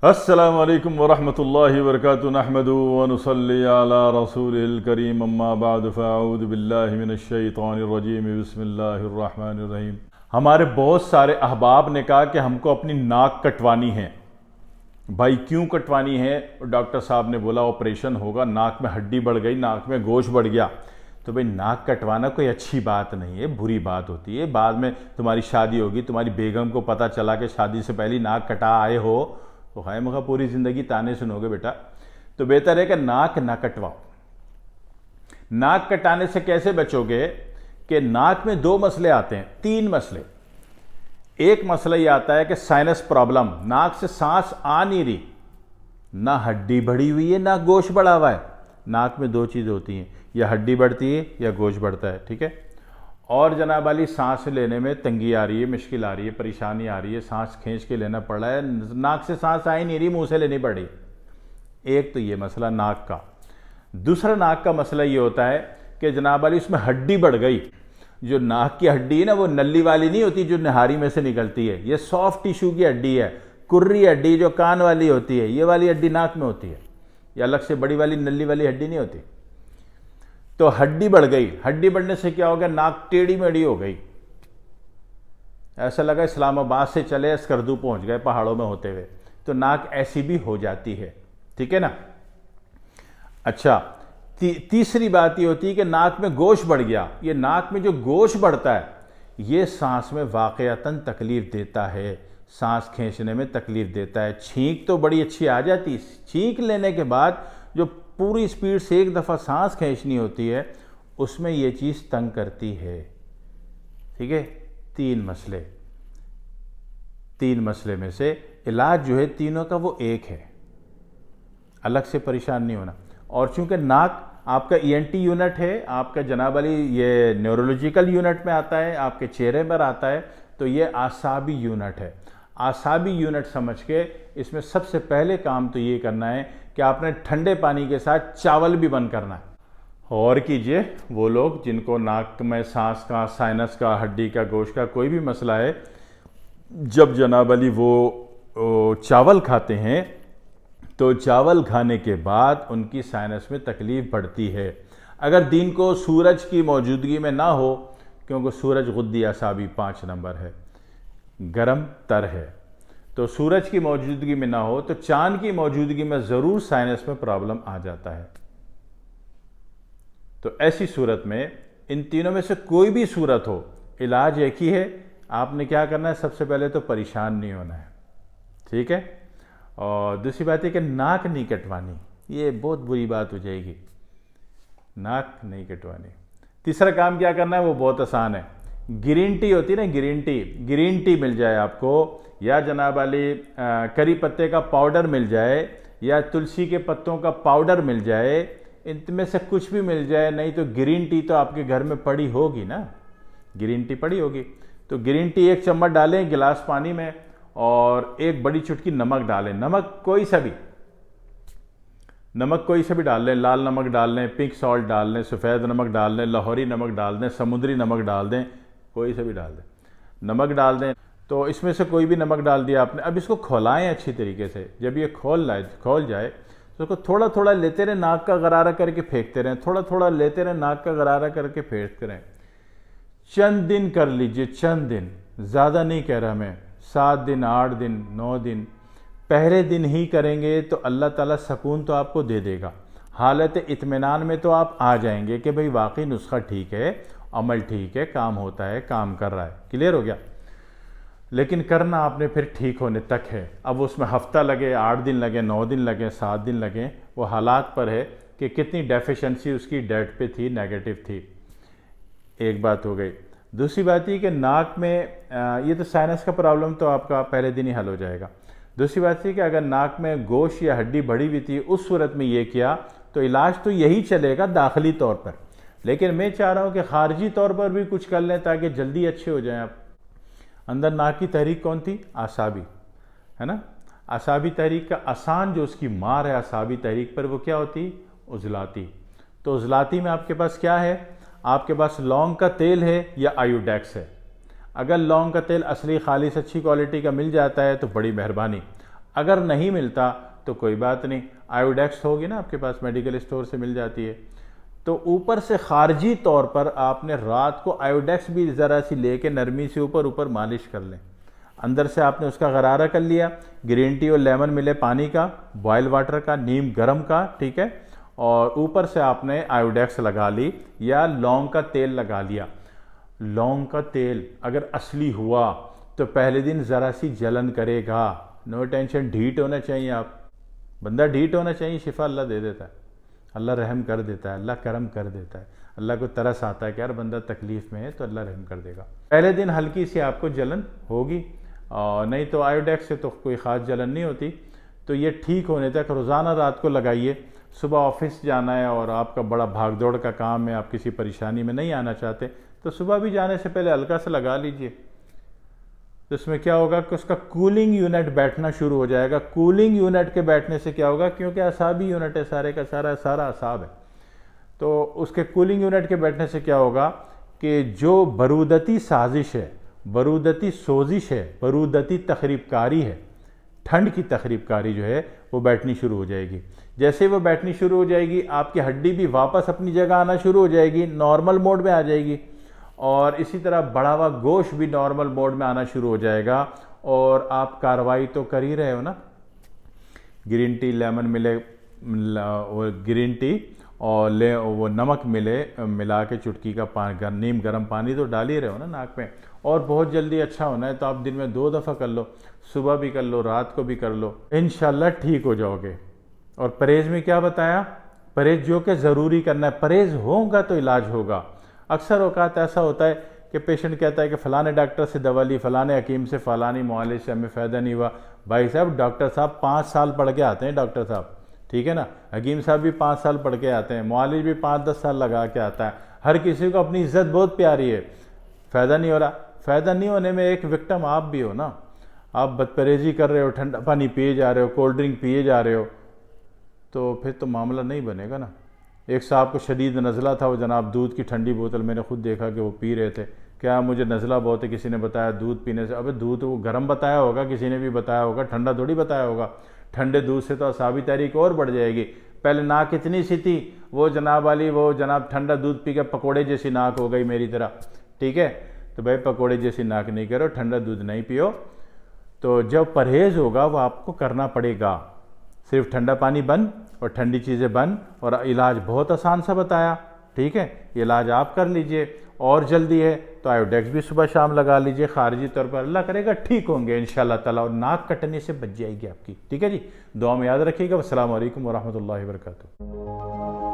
السلام علیکم ورحمۃ اللہ وبرکاتہ نحمدہ ونصلی علی رسول الکریم اما بعد فاعوذ باللہ من الشیطان الرجیم بسم اللہ الرحمن الرحیم۔ ہمارے بہت سارے احباب نے کہا کہ ہم کو اپنی ناک کٹوانی ہے۔ بھائی کیوں کٹوانی ہے؟ ڈاکٹر صاحب نے بولا آپریشن ہوگا، ناک میں ہڈی بڑھ گئی، ناک میں گوشت بڑھ گیا۔ تو بھئی ناک کٹوانا کوئی اچھی بات نہیں ہے، بری بات ہوتی ہے۔ بعد میں تمہاری شادی ہوگی، تمہاری بیگم کو پتہ چلا کہ شادی سے پہلی ناک کٹا آئے ہو تو خواہ مخواہ پوری زندگی تانے سنو گے بیٹا۔ تو بہتر ہے کہ ناک نہ کٹواؤ۔ ناک کٹانے سے کیسے بچو گے کہ ناک میں دو مسئلے آتے ہیں، تین مسئلے۔ ایک مسئلہ یہ آتا ہے کہ سائنس پرابلم، ناک سے سانس آ نہیں رہی، نہ ہڈی بڑھی ہوئی ہے نہ گوشت بڑھا ہوا ہے۔ ناک میں دو چیزیں ہوتی ہیں، یا ہڈی بڑھتی ہے یا گوشت بڑھتا ہے، ٹھیک ہے۔ اور جناب علی سانس لینے میں تنگی آ رہی ہے، مشکل آ رہی ہے، پریشانی آ رہی ہے، سانس کھینچ کے لینا پڑ رہا ہے، ناک سے سانس آ ہی نہیں رہی، منہ سے لینی پڑ رہی۔ ایک تو یہ مسئلہ ناک کا۔ دوسرا ناک کا مسئلہ یہ ہوتا ہے کہ جناب علی اس میں ہڈی بڑھ گئی۔ جو ناک کی ہڈی ہے نا وہ نلی والی نہیں ہوتی جو نہاری میں سے نکلتی ہے، یہ سافٹ ٹیشو کی ہڈی ہے، کرری ہڈی جو کان والی ہوتی ہے، یہ والی ہڈی ناک میں ہوتی ہے، یہ الگ سے بڑی والی نلی والی ہڈی نہیں ہوتی۔ تو ہڈی بڑھ گئی، ہڈی بڑھنے سے کیا ہو گیا؟ ناک ٹیڑھی میڑھی ہو گئی، ایسا لگا اسلام آباد سے چلے اسکردو پہنچ گئے پہاڑوں میں ہوتے ہوئے۔ تو ناک ایسی بھی ہو جاتی ہے، ٹھیک ہے نا۔ اچھا، تیسری بات یہ ہوتی ہے کہ ناک میں گوشت بڑھ گیا۔ یہ ناک میں جو گوشت بڑھتا ہے یہ سانس میں واقعتاً تکلیف دیتا ہے، سانس کھینچنے میں تکلیف دیتا ہے۔ چھینک تو بڑی اچھی آ جاتی، چھینک لینے کے بعد جو پوری سپیڈ سے ایک دفعہ سانس کھینچنی ہوتی ہے اس میں یہ چیز تنگ کرتی ہے، ٹھیک ہے۔ تین مسئلے میں سے علاج جو ہے تینوں کا وہ ایک ہے، الگ سے پریشان نہیں ہونا۔ اور چونکہ ناک آپ کا ای این ٹی یونٹ ہے، آپ کا جناب علی یہ نیورولوجیکل یونٹ میں آتا ہے، آپ کے چہرے پر آتا ہے، تو یہ اعصابی یونٹ ہے۔ اعصابی یونٹ سمجھ کے اس میں سب سے پہلے کام تو یہ کرنا ہے کہ آپ نے ٹھنڈے پانی کے ساتھ چاول بھی بند کرنا ہے۔ اور کیجئے وہ لوگ جن کو ناک میں سانس کا، سائنس کا، ہڈی کا، گوشت کا کوئی بھی مسئلہ ہے، جب جناب علی وہ چاول کھاتے ہیں تو چاول کھانے کے بعد ان کی سائنس میں تکلیف بڑھتی ہے۔ اگر دن کو سورج کی موجودگی میں نہ ہو، کیونکہ سورج غدی اعصابی 5 نمبر ہے، گرم تر ہے، تو سورج کی موجودگی میں نہ ہو تو چاند کی موجودگی میں ضرور سائنس میں پرابلم آ جاتا ہے۔ تو ایسی صورت میں ان تینوں میں سے کوئی بھی صورت ہو، علاج ایک ہی ہے۔ آپ نے کیا کرنا ہے؟ سب سے پہلے تو پریشان نہیں ہونا ہے، ٹھیک ہے۔ اور دوسری بات ہے کہ ناک نہیں کٹوانی، یہ بہت بری بات ہو جائے گی، ناک نہیں کٹوانی۔ تیسرا کام کیا کرنا ہے وہ بہت آسان ہے۔ گرین ٹی ہوتی ہے نا، گرین ٹی مل جائے آپ کو، یا جناب علی کری پتے کا پاؤڈر مل جائے، یا تلسی کے پتوں کا پاؤڈر مل جائے، ان میں سے کچھ بھی مل جائے، نہیں تو گرین ٹی تو آپ کے گھر میں پڑی ہوگی نا، گرین ٹی پڑی ہوگی، تو گرین ٹی 1 چمچ ڈالیں گلاس پانی میں، اور 1 بڑی چٹکی نمک ڈالیں، نمک کوئی سا بھی ڈال لیں، لال نمک ڈال لیں، پنک سالٹ ڈال لیں، سفید نمک ڈال لیں، لاہوری نمک ڈال دیں، سمندری نمک ڈال دیں، کوئی سا بھی ڈال دیں، نمک ڈال دیں۔ تو اس میں سے کوئی بھی نمک ڈال دیا آپ نے۔ اب اس کو کھولائیں اچھی طریقے سے، جب یہ کھول جائے تو اس کو تھوڑا تھوڑا لیتے رہیں، ناک کا غرارہ کر کے پھینکتے رہیں، تھوڑا تھوڑا لیتے رہیں، ناک کا غرارہ کر کے پھینکتے رہیں۔ چند دن کر لیجئے، چند دن، زیادہ نہیں کہہ رہا میں، 7 دن، 8 دن، 9 دن۔ پہلے دن ہی کریں گے تو اللہ تعالیٰ سکون تو آپ کو دے دے گا، حالت اطمینان میں تو آپ آ جائیں گے کہ بھئی واقعی نسخہ ٹھیک ہے، عمل ٹھیک ہے، کام ہوتا ہے، کام کر رہا ہے، کلیئر ہو گیا۔ لیکن کرنا آپ نے پھر ٹھیک ہونے تک ہے۔ اب اس میں ہفتہ لگے، 8 دن لگے، 9 دن لگے، 7 دن لگے، وہ حالات پر ہے کہ کتنی ڈیفیشنسی اس کی ڈیٹ پہ تھی، نیگیٹو تھی۔ ایک بات ہو گئی۔ دوسری بات یہ کہ ناک میں یہ تو سائنس کا پرابلم تو آپ کا پہلے دن ہی حل ہو جائے گا۔ دوسری بات یہ کہ اگر ناک میں گوشت یا ہڈی بڑھی ہوئی تھی، اس صورت میں یہ کیا تو علاج تو یہی چلے گا داخلی طور پر، لیکن میں چاہ رہا ہوں کہ خارجی طور پر بھی کچھ کر لیں تاکہ جلدی اچھے ہو جائیں آپ۔ اندر ناک کی تحریک کون تھی؟ اعصابی، ہے نا۔ اعصابی تحریک کا آسان جو اس کی مار ہے اعصابی تحریک پر، وہ کیا ہوتی؟ عضلاتی۔ تو عضلاتی میں آپ کے پاس کیا ہے؟ آپ کے پاس لونگ کا تیل ہے یا آیوڈیکس ہے۔ اگر لونگ کا تیل اصلی خالص اچھی کوالٹی کا مل جاتا ہے تو بڑی مہربانی، اگر نہیں ملتا تو کوئی بات نہیں، آیوڈیکس ہوگی نا آپ کے پاس، میڈیکل اسٹور سے مل جاتی ہے، تو اوپر سے خارجی طور پر آپ نے رات کو آیوڈیکس بھی ذرا سی لے کے نرمی سے اوپر مالش کر لیں۔ اندر سے آپ نے اس کا غرارہ کر لیا، گرین ٹی اور لیمن ملے پانی کا، بوائل واٹر کا، نیم گرم کا، ٹھیک ہے، اور اوپر سے آپ نے آیوڈیکس لگا لی یا لونگ کا تیل لگا لیا۔ لونگ کا تیل اگر اصلی ہوا تو پہلے دن ذرا سی جلن کرے گا، نو ٹینشن، ڈھیٹ ہونا چاہیے، آپ بندہ ڈھیٹ ہونا چاہیے، شفا اللہ دے دیتا ہے، اللہ رحم کر دیتا ہے، اللہ کرم کر دیتا ہے، اللہ کو ترس آتا ہے کہ یار بندہ تکلیف میں ہے تو اللہ رحم کر دے گا۔ پہلے دن ہلکی سی آپ کو جلن ہوگی، اور نہیں تو آیوڈیکس سے تو کوئی خاص جلن نہیں ہوتی، تو یہ ٹھیک ہونے تک روزانہ رات کو لگائیے۔ صبح آفس جانا ہے اور آپ کا بڑا بھاگ دوڑ کا کام ہے، آپ کسی پریشانی میں نہیں آنا چاہتے، تو صبح بھی جانے سے پہلے ہلکا سے لگا لیجئے۔ تو اس میں کیا ہوگا کہ اس کا کولنگ یونٹ بیٹھنا شروع ہو جائے گا۔ کولنگ یونٹ کے بیٹھنے سے کیا ہوگا، کیونکہ اعصابی یونٹ ہے، سارے کا سارا اعصاب ہے، تو اس کے کولنگ یونٹ کے بیٹھنے سے کیا ہوگا کہ جو برودتی سازش ہے، برودتی سوزش ہے، برودتی تخریب کاری ہے، ٹھنڈ کی تخریب کاری جو ہے وہ بیٹھنی شروع ہو جائے گی۔ جیسے وہ بیٹھنی شروع ہو جائے گی، آپ کی ہڈی بھی واپس اپنی جگہ آنا شروع ہو جائے گی، نارمل موڈ میں آ جائے گی، اور اسی طرح بڑھا ہوا گوشت بھی نارمل موڈ میں آنا شروع ہو جائے گا، اور آپ کاروائی تو کر ہی رہے ہو نا۔ گرین ٹی لیمن ملے، گرین ٹی اور وہ نمک ملے، ملا کے چٹکی کا نیم گرم پانی تو ڈال ہی رہے ہو نا ناک میں، اور بہت جلدی اچھا ہونا ہے تو آپ دن میں 2 دفعہ کر لو، صبح بھی کر لو، رات کو بھی کر لو، انشاءاللہ ٹھیک ہو جاؤ گے۔ اور پرہیز میں کیا بتایا، پرہیز جو کہ ضروری کرنا ہے، پرہیز ہوگا تو علاج ہوگا۔ اکثر اوقات ایسا ہوتا ہے کہ پیشنٹ کہتا ہے کہ فلانے ڈاکٹر سے دوا لی، فلانے حکیم سے، فلانی معالج سے، ہمیں فائدہ نہیں ہوا۔ بھائی صاحب، ڈاکٹر صاحب 5 سال پڑھ کے آتے ہیں، ڈاکٹر صاحب، ٹھیک ہے نا، حکیم صاحب بھی 5 سال پڑھ کے آتے ہیں، معالج بھی 5-10 سال لگا کے آتا ہے، ہر کسی کو اپنی عزت بہت پیاری ہے، فائدہ نہیں ہو رہا۔ فائدہ نہیں ہونے میں ایک وکٹم آپ بھی ہو نا، آپ بد پرہیزی کر رہے ہو، ٹھنڈا پانی پیے جا رہے ہو، کولڈ ڈرنک پیے جا رہے ہو، تو پھر تو معاملہ نہیں بنے گا نا۔ ایک صاحب کو شدید نزلہ تھا، وہ جناب دودھ کی ٹھنڈی بوتل میں نے خود دیکھا کہ وہ پی رہے تھے، کیا مجھے نزلہ بہت ہے، کسی نے بتایا دودھ پینے سے، ابے دودھ وہ گرم بتایا ہوگا، کسی نے بھی بتایا ہوگا، ٹھنڈا تھوڑی بتایا ہوگا، ٹھنڈے دودھ سے تو اعصابی تحریک اور بڑھ جائے گی۔ پہلے ناک اتنی سی تھی، وہ جناب والی وہ جناب ٹھنڈا دودھ پی کے پکوڑے جیسی ناک ہو گئی میری طرح، ٹھیک ہے، تو بھائی پکوڑے جیسی ناک نہیں کرو، ٹھنڈا دودھ نہیں پیو۔ تو جب پرہیز ہوگا وہ آپ کو کرنا پڑے گا، صرف ٹھنڈا پانی بند اور ٹھنڈی چیزیں بند، اور علاج بہت آسان سا بتایا، ٹھیک ہے، یہ علاج آپ کر لیجئے، اور جلدی ہے تو آیوڈیکس بھی صبح شام لگا لیجئے، خارجی طور پر اللہ کرے گا ٹھیک ہوں گے انشاءاللہ تعالیٰ، اور ناک کٹنے سے بچ جائے گی آپ کی، ٹھیک ہے جی۔ دعا میں یاد رکھیے گا۔ السلام علیکم ورحمۃ اللہ وبرکاتہ۔